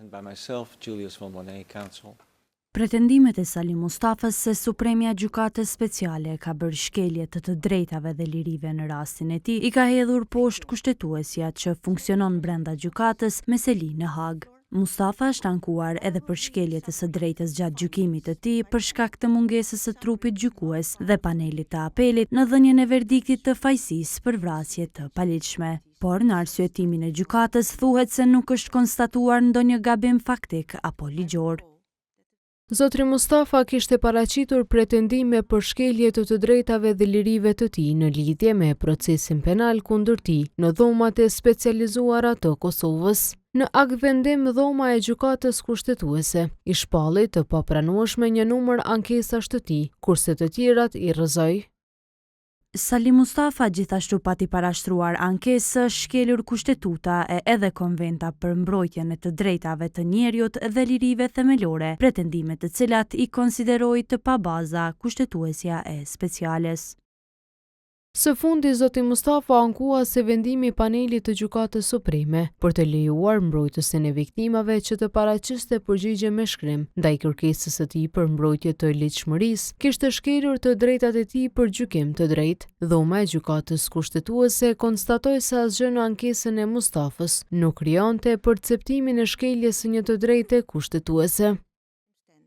By myself, Julius von Monet, counsel. Pretendimet e Salim Mustafës se Supremja Gjykatës Speciale ka bërë shkelje të drejtave dhe lirive në rastin e tij i ka hedhur poshtë kushtetuesja që funksionon brenda gjykatës me seli në Hag. Mustafa është ankuar edhe për shkeljet e së drejtës gjatë gjykimit të tij për shkak të mungesës së trupit gjykues dhe panelit të apelit në dhënien e verdiktit të fajësisë për vrasje të paligjshme. Por në arsyetimin e gjykatës thuhet se nuk është konstatuar ndonjë gabim faktik apo ligjor. Zotri Mustafa kishte paraqitur pretendime për shkelje të drejtave dhe lirive të tij në lidhje me procesin penal kundër tij në dhomat e specializuara të Kosovës. Në akt vendim, dhoma e gjykatës kushtetuese i shpalli të papranueshme një numër ankesash të tij, kurse të tjerat i rrëzoi. Salim Mustafa gjithashtu pati parashtruar ankesë, shkelur kushtetuta e edhe konventa për mbrojtjen e të drejtave të njerëzit dhe lirive themelore, pretendime të cilat i konsideroi të pabaza kushtetuesja e speciales. Së fundi, zoti Mustafa ankua se vendimi i panelit të Gjykatës Supreme për të lejuar mbrojtësin e viktimave që të paraqiste përgjigje me shkrim ndaj kërkesës së tij për mbrojtje të ligjshmërisë, kishte shkelur të drejtat e tij për gjykim të drejtë. Dhoma e Gjykatës Kushtetuese konstatoi se asgjë në ankesën e Mustafës nuk krijonte perceptimin e shkeljes së një të drejte kushtetuese.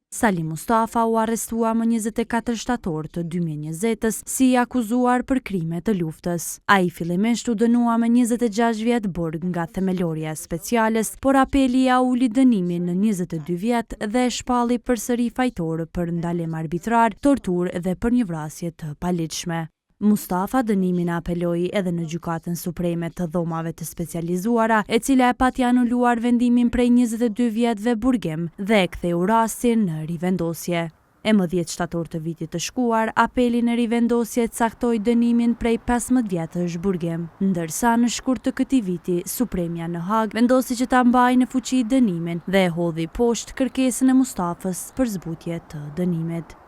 Salim Mustafa u arrestua më 24 shtator të 2020-s si i akuzuar për krime të luftës. Ai fillimisht u dënua me 26 vjet burg nga themelorja e speciales, por apeli ja uli dënimin në 22 vjet dhe e shpalli përsëri fajtor për ndalim arbitrar, torturë dhe për një vrasje të paligjshme. Mustafa dënimin apeloi edhe në Gjykatën Supreme të dhomave të specializuara, e cila e pati anuluar vendimin prej 22 vjetëve burgim dhe e ktheu rastin në rivendosje. E më 10 shtator të vitit të shkuar, apeli në rivendosje caktoi dënimin prej 15 vjetësh burgim, ndërsa në shkurt të këtij viti, Supremja në Hag vendosi që ta mbajë në fuqi dënimin dhe e hodhi poshtë kërkesën e Mustafës për zbutje të dënimit.